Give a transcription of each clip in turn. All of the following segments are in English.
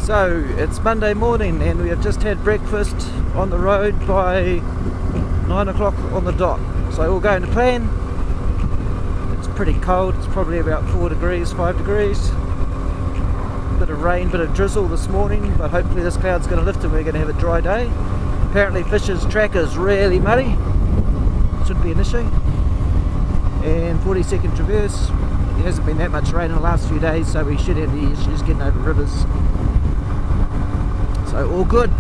So it's Monday morning and we have just had breakfast on the road by 9 o'clock on the dot. So all going to plan. It's pretty cold, it's probably about 4 degrees, 5 degrees. Bit of rain, bit of drizzle this morning, but hopefully this cloud's going to lift and we're going to have a dry day. Apparently Fisher's track is really muddy, shouldn't be an issue. And 42nd Traverse, there hasn't been that much rain in the last few days, so we should have the issues getting over rivers. So all good.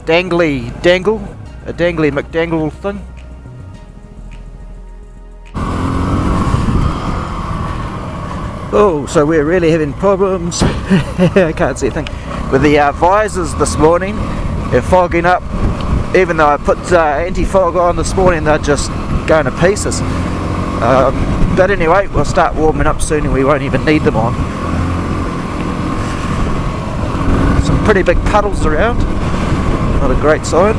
Dangly dangle, a dangly McDangle thing. Oh, so we're really having problems. I can't see a thing. With the visors this morning, they're fogging up. Even though I put anti-fog on this morning, they're just going to pieces. But anyway, we'll start warming up soon and we won't even need them on. Some pretty big puddles around. Not a great sign.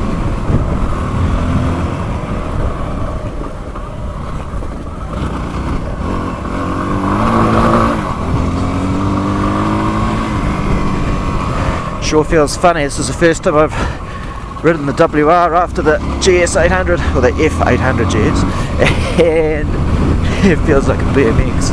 Sure feels funny. This is the first time I've ridden the WR after the GS800 or the F800 GS, and it feels like a BMX.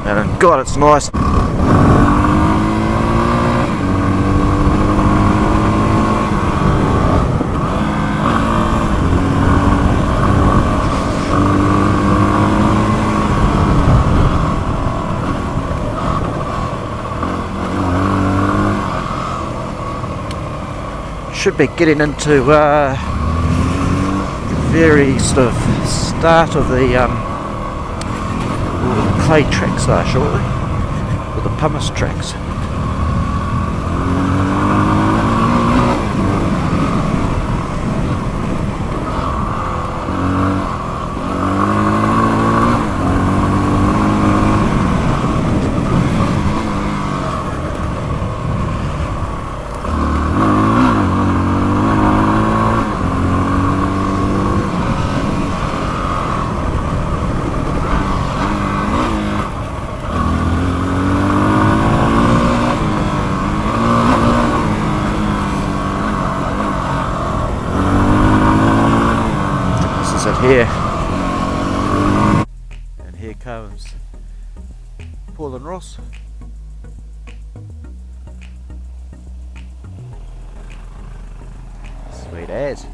And God, it's nice. Should be getting into the very sort of start of the clay tracks there shortly, or the pumice tracks. Here, and here comes Paul and Ross. Sweet as.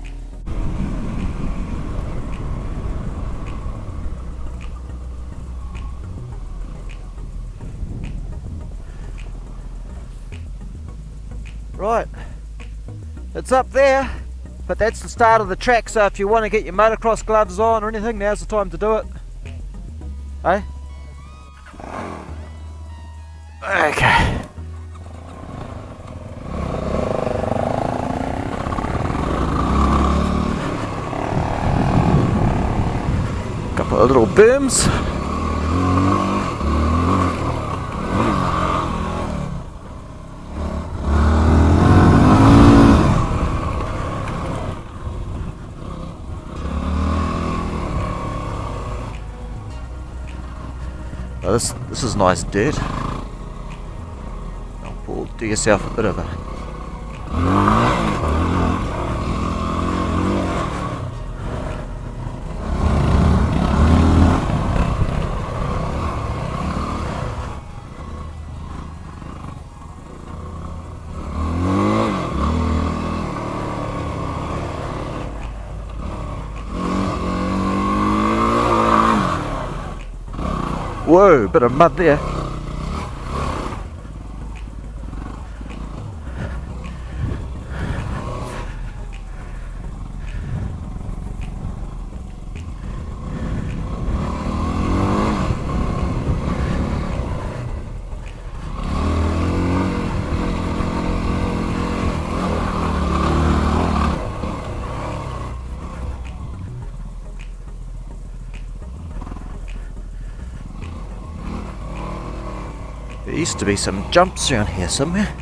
Right, it's up there. But that's the start of the track, so if you want to get your motocross gloves on or anything, now's the time to do it. Eh? Okay. Couple of little berms. Oh, this is nice dirt. Oh, Paul, do yourself a bit of a... Whoa, bit of mud there. There used to be some jumps around here somewhere.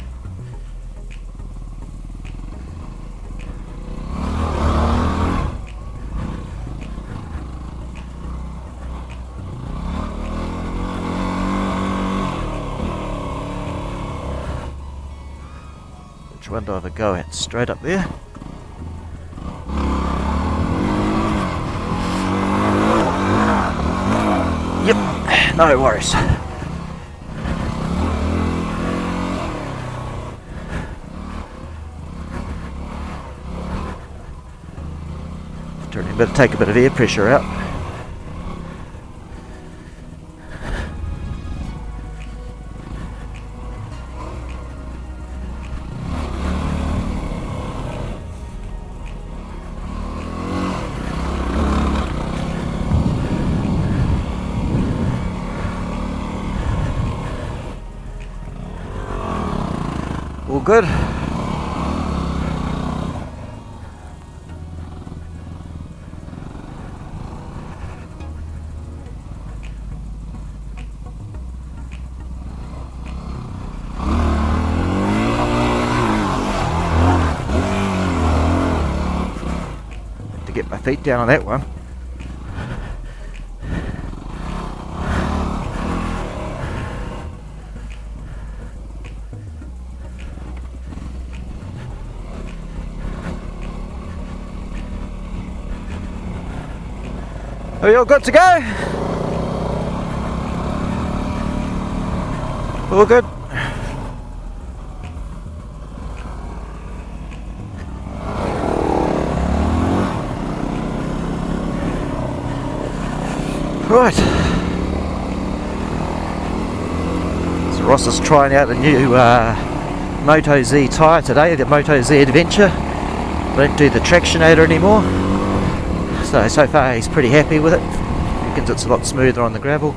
Which one do I have a go at? Straight up there? Yep, no worries. Better take a bit of air pressure out. All good. To get my feet down on that one. Are you all good to go? All good? Right. So Ross is trying out the new Moto Z tyre today, the Moto Z Adventure. Don't do the Tractionator anymore. So far he's pretty happy with it. Reckons it's a lot smoother on the gravel.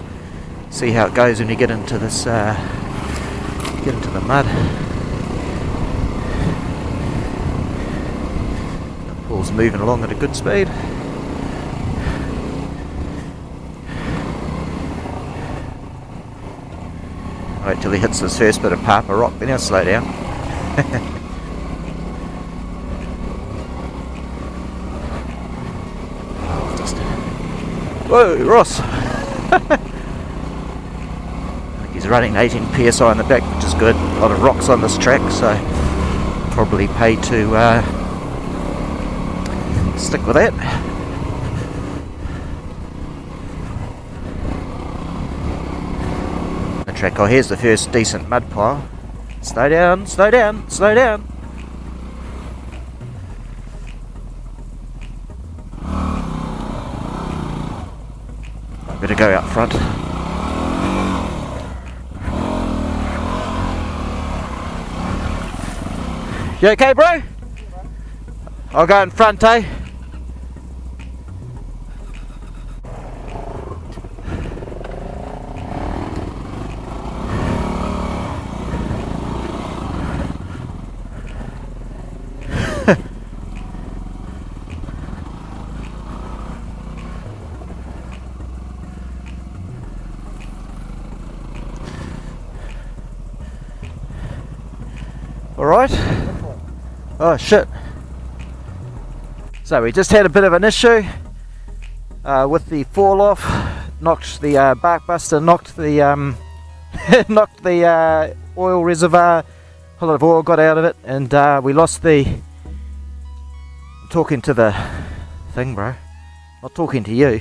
See how it goes when you get into this, get into the mud. The pool's moving along at a good speed. Wait till he hits this first bit of Papa Rock, then he'll slow down. Whoa, Ross! I think he's running 18 PSI on the back, which is good. A lot of rocks on this track, so probably pay to stick with that. The track, oh, here's the first decent mud pile. Slow down, slow down, slow down. Better go out front. You okay, bro? I'll go in front, eh? Alright. Oh shit. So we just had a bit of an issue with the fall off. Knocked the bark buster, knocked the knocked the oil reservoir. A lot of oil got out of it, and we lost the. I'm talking to the thing, bro. Not talking to you.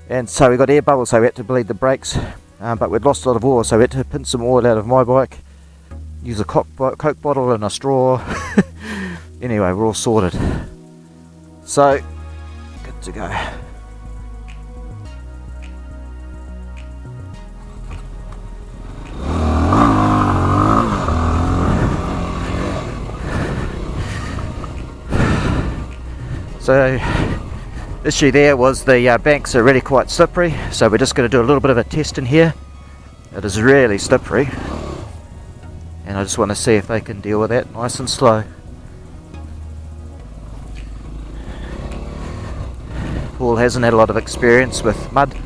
And so we got air bubbles, so we had to bleed the brakes. But we'd lost a lot of oil, so we had to pinch some oil out of my bike. Use a Coke bottle and a straw. Anyway, we're all sorted. So, good to go. So, issue there was the banks are really quite slippery, so we're just going to do a little bit of a test in here. It is really slippery. And I just want to see if they can deal with that nice and slow. Paul hasn't had a lot of experience with mud,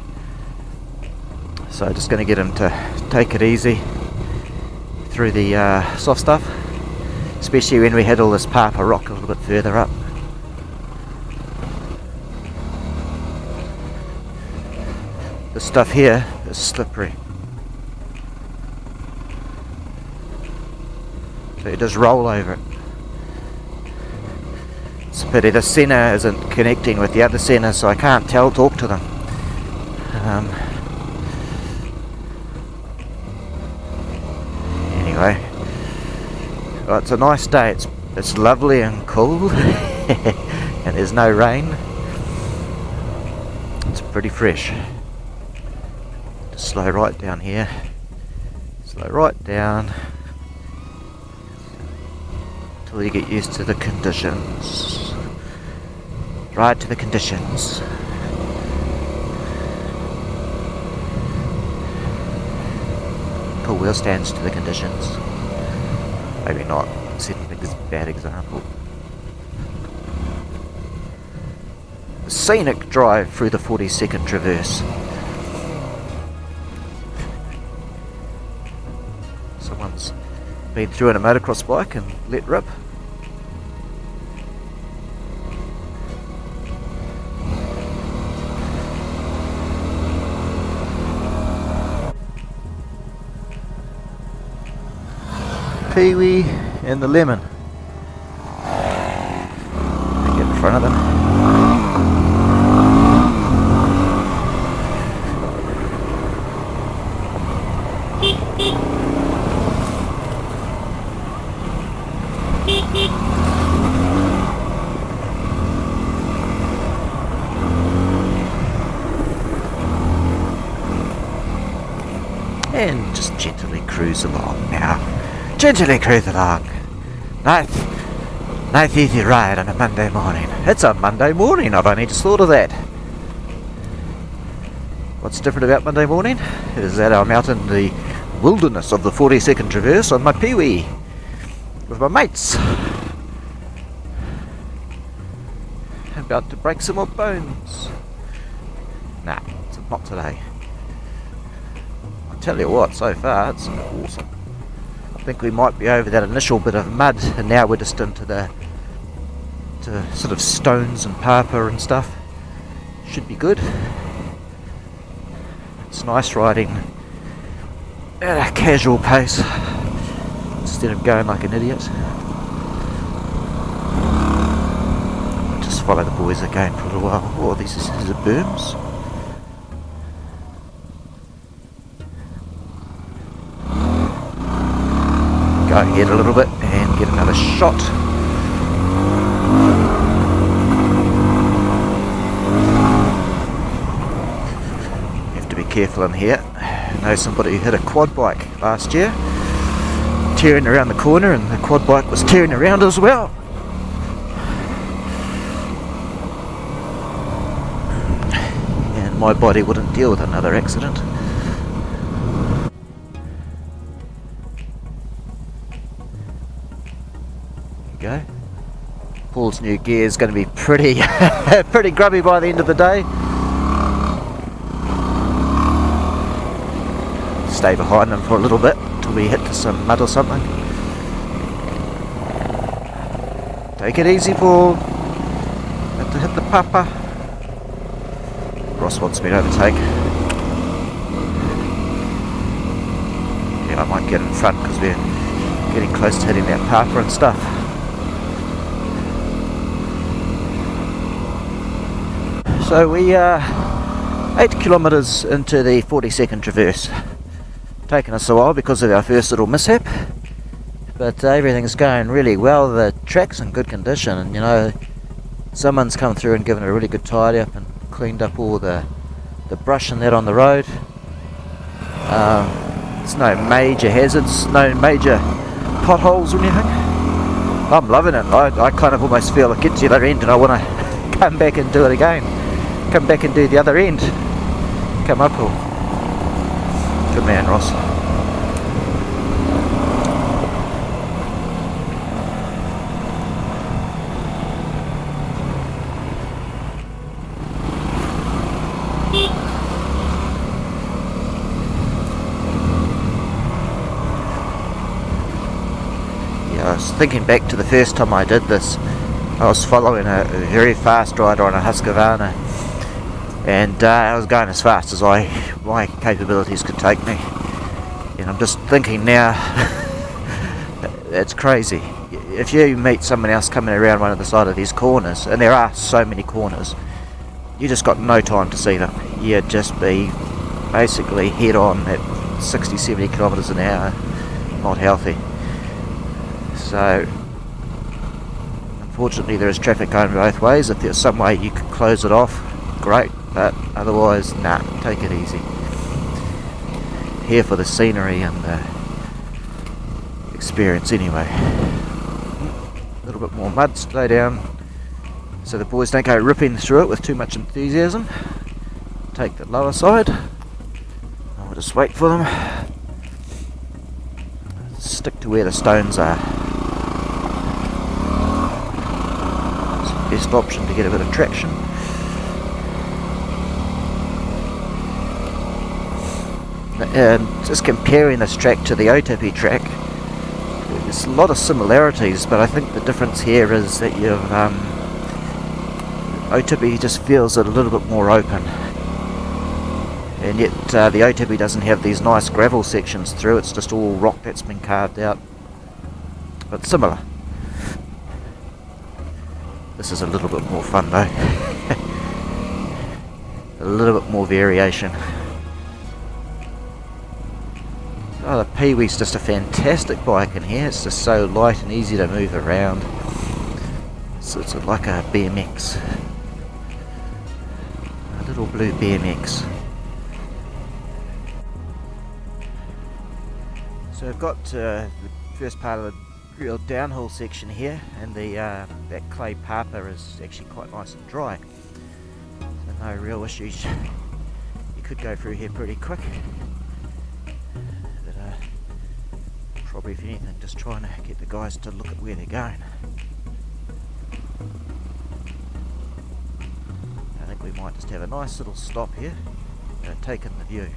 so just going to get him to take it easy through the soft stuff, especially when we had all this Papa Rock a little bit further up. This stuff here is slippery. So you just roll over it. It's a pity the centre isn't connecting with the other centre, so I can't talk to them. Anyway, well, it's a nice day. It's lovely and cool, and there's no rain. It's pretty fresh. Just slow right down here. Slow right down till you get used to the conditions. Right to the conditions. Pull wheel stands to the conditions. Maybe not. Setting a bad example. A scenic drive through the 42nd Traverse. Someone's been through on a motocross bike and let rip. Pee-wee and the lemon. Get in front of them. And just gently cruise along now. Gently cruise along. Nice easy ride on a Monday morning. It's a Monday morning, I've only just thought of that. What's different about Monday morning is that I'm out in the wilderness of the 42nd Traverse on my Pee-wee with my mates. About to break some more bones. Nah, it's not today. I'll tell you what, so far it's awesome. I think we might be over that initial bit of mud, and now we're just into to sort of stones and papa and stuff. Should be good. It's nice riding at a casual pace instead of going like an idiot. I'll just follow the boys again for a little while. Oh, these are booms. Go ahead a little bit and get another shot. You have to be careful in here. I know somebody who hit a quad bike last year, tearing around the corner, and the quad bike was tearing around as well. And my body wouldn't deal with another accident. Go. Paul's new gear is going to be pretty pretty grubby by the end of the day. Stay behind them for a little bit till we hit to some mud or something. Take it easy, Paul. Have to hit the papa. Ross wants me to overtake. Yeah, I might get in front because we're getting close to hitting that papa and stuff. So we are 8 kilometres into the 42nd Traverse. Taken us a while because of our first little mishap, but everything's going really well. The track's in good condition, and you know, someone's come through and given it a really good tidy up and cleaned up all the brush and that on the road. There's no major hazards, no major potholes or anything. I'm loving it. I kind of almost feel like it's the other end and I want to come back and do it again. Come back and do the other end. Come up, Paul. Good man, Ross. Yeah, I was thinking back to the first time I did this. I was following a very fast rider on a Husqvarna, and I was going as fast as my capabilities could take me. And I'm just thinking now, that's crazy. if you meet someone else coming around one of the side of these corners, and there are so many corners, you just got no time to see them. You'd just be basically head on at 60-70 kilometres an hour, not healthy. So unfortunately there is traffic going both ways. If there's some way you could close it off, great, but otherwise, nah, take it easy. Here for the scenery and the experience anyway. A little bit more mud to go down so the boys don't go ripping through it with too much enthusiasm. Take the lower side. I'll just wait for them. Stick to where the stones are. It's the best option to get a bit of traction. And just comparing this track to the Otapi track, there's a lot of similarities, but I think the difference here is that you've Otapi just feels a little bit more open, and yet the Otapi doesn't have these nice gravel sections through. It's just all rock that's been carved out, but similar. This is a little bit more fun though. A little bit more variation. Oh, the Peewee's just a fantastic bike in here. It's just so light and easy to move around. So it's like a BMX. A little blue BMX. So I've got the first part of the real downhill section here, and the that clay papa is actually quite nice and dry. So no real issues. You could go through here pretty quick. Probably, if anything, just trying to get the guys to look at where they're going. I think we might just have a nice little stop here, take in the view.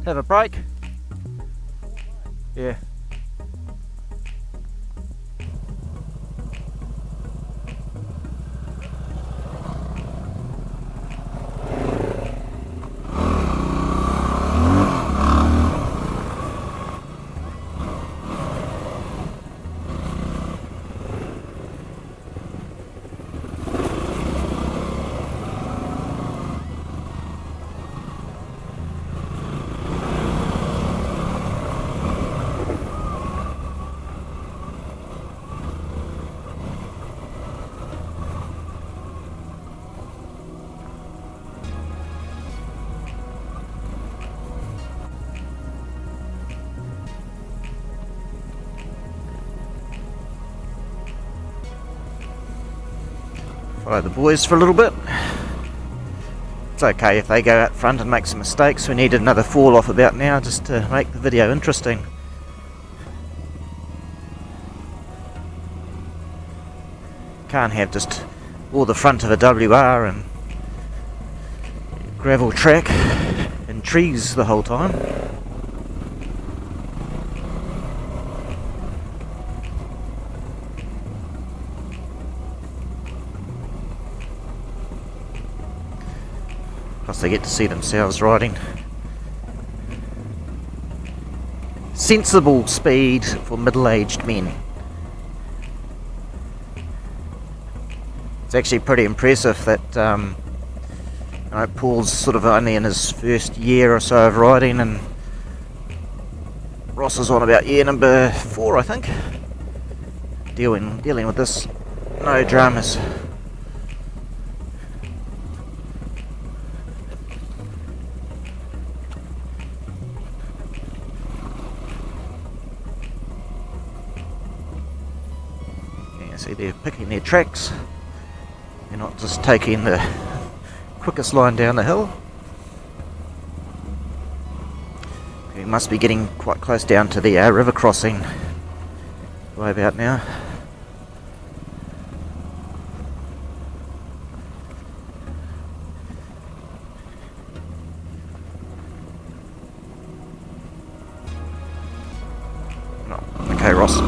Have a break? Yeah. Follow the boys for a little bit. It's okay if they go out front and make some mistakes. We need another fall off about now just to make the video interesting. Can't have just all the front of a WR and gravel track and trees the whole time. Plus they get to see themselves riding. Sensible speed for middle-aged men. It's actually pretty impressive that Paul's sort of only in his first year or so of riding, and Ross is on about year number 4, I think. Dealing with this, no dramas. See, they're picking their tracks. They're not just taking the quickest line down the hill. We must be getting quite close down to the river crossing right about now. Okay, Ross.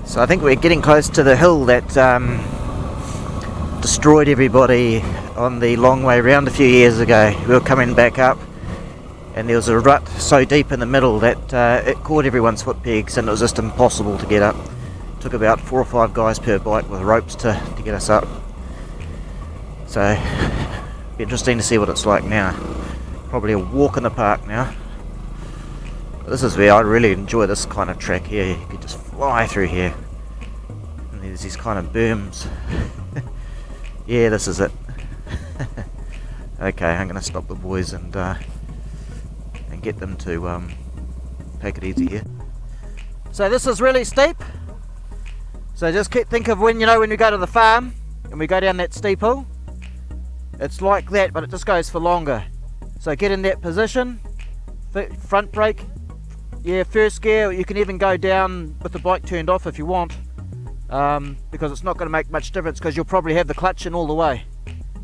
So I think we're getting close to the hill that destroyed everybody on the long way round a few years ago. We were coming back up and there was a rut so deep in the middle that it caught everyone's foot pegs and it was just impossible to get up. It took about 4 or 5 guys per bike with ropes to get us up. So it'll be interesting to see what it's like now. Probably a walk in the park now. This is where I really enjoy this kind of track here. You could just fly through here. And there's these kind of berms. Yeah, this is it. Okay, I'm going to stop the boys and get them to take it easy here. So this is really steep. So just think of when we go to the farm and we go down that steep hill. It's like that, but it just goes for longer. So get in that position, front brake. Yeah, first gear. You can even go down with the bike turned off if you want, because it's not going to make much difference because you'll probably have the clutch in all the way.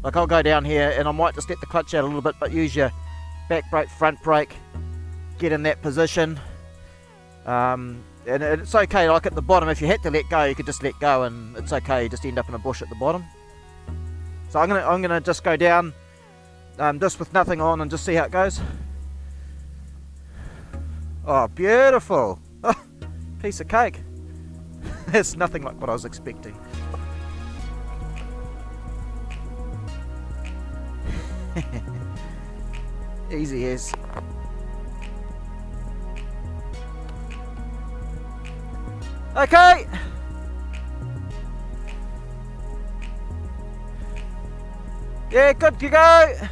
Like I'll go down here and I might just let the clutch out a little bit, but use your back brake, front brake, get in that position. And it's okay, like at the bottom, if you had to let go, you could just let go and it's okay, you just end up in a bush at the bottom. So I'm gonna just go down just with nothing on and just see how it goes. Oh, beautiful! Oh, piece of cake. It's nothing like what I was expecting. Easy as. Okay! Yeah, good to go!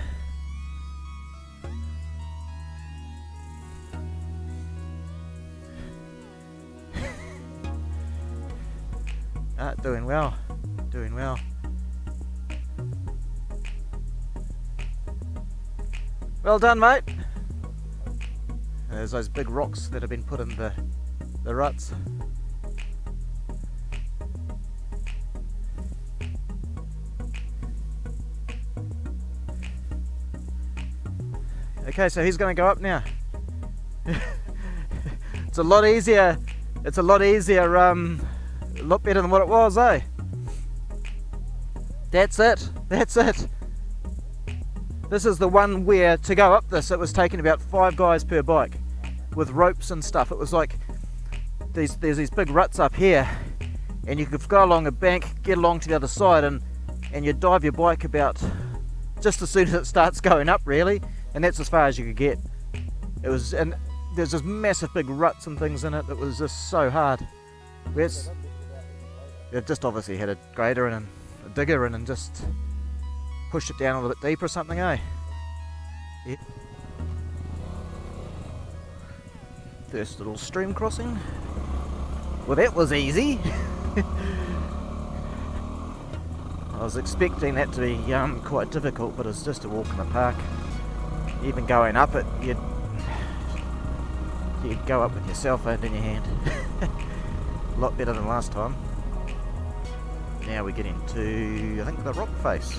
Doing well, doing well. Well done, mate. There's those big rocks that have been put in the ruts. Okay, so he's going to go up now. It's a lot easier. It's a lot easier. A lot better than what it was, eh? That's it. That's it. This is the one where to go up this, it was taking about 5 guys per bike with ropes and stuff. It was like there's these big ruts up here, and you could go along a bank, get along to the other side, and you dive your bike about just as soon as it starts going up, really, and that's as far as you could get. It was, and there's just massive big ruts and things in it. It was just so hard. It just obviously had a grader and a digger in and just pushed it down a little bit deeper or something, eh? Yeah. First little stream crossing. Well, that was easy. I was expecting that to be quite difficult, but it's just a walk in the park. Even going up it, you'd go up with your cell phone in your hand. A lot better than last time. Now we get into, I think, the rock face.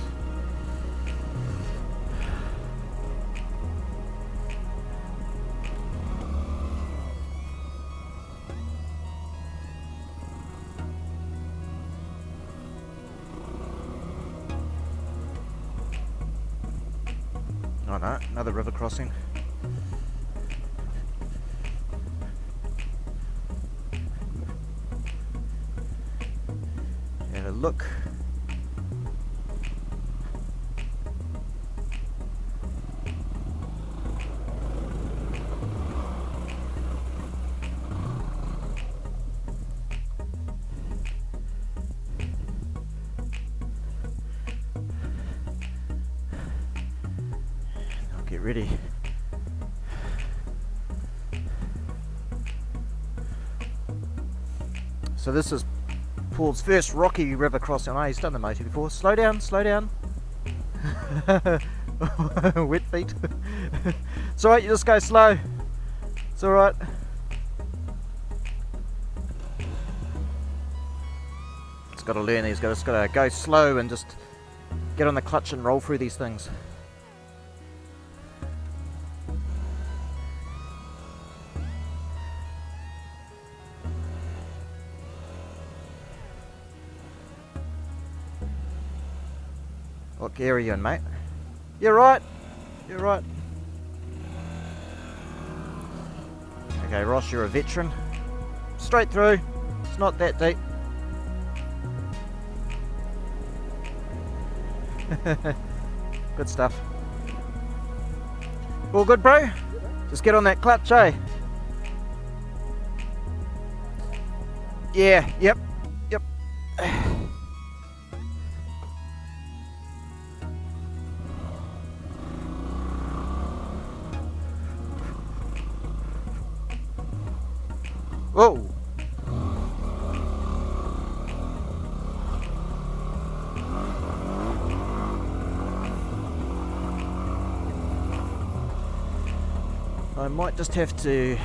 Oh no, another river crossing. Have a look. Get ready. So this is Paul's first rocky river crossing. Oh, he's done the motor before. Slow down, slow down. Wet feet. It's alright, you just go slow. It's alright. just got to learn these. Just got to go slow and just get on the clutch and roll through these things. What gear are you in, mate? You're right. You're right. Okay, Ross, you're a veteran. Straight through. It's not that deep. Good stuff. All good, bro? Just get on that clutch, eh? Yeah, yep. Whoa! I might just have to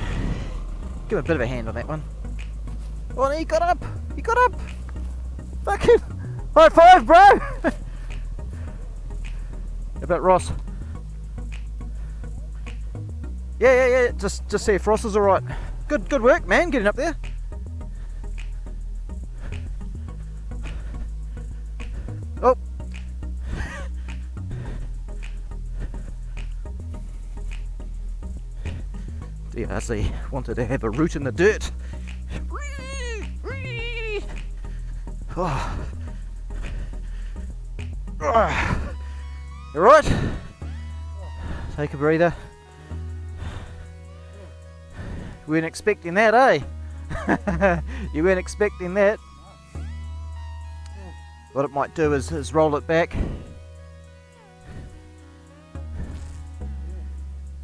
give a bit of a hand on that one. Oh, he got up! He got up! Fucking high five, bro! How about Ross? Yeah. Just see if Ross is alright. Good work, man, getting up there. Oh. DRC wanted to have a root in the dirt. Oh. You alright? Take a breather. You weren't expecting that, eh? You weren't expecting that. What it might do is roll it back.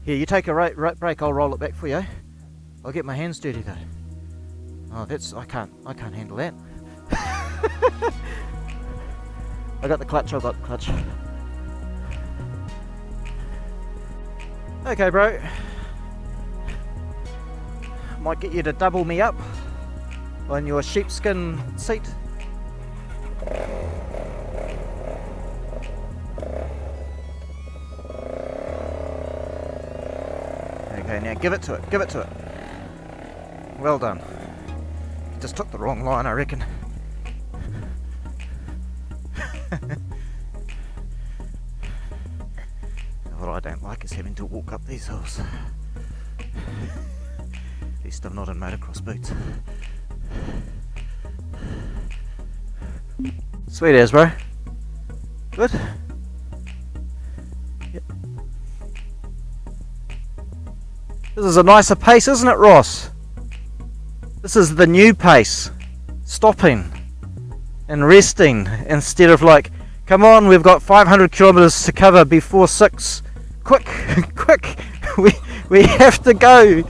Here, you take a break, I'll roll it back for you. I'll get my hands dirty though. Oh, I can't handle that. I got the clutch. Okay, bro. Might get you to double me up on your sheepskin seat. Okay, now give it to it. Well done. You just took the wrong line, I reckon. What I don't like is having to walk up these hills. At least I'm not in motocross boots. Sweet as, bro. Good. Yep. This is a nicer pace, isn't it, Ross? This is the new pace. Stopping and resting instead of like, come on, we've got 500 kilometers to cover before 6. Quick, we have to go.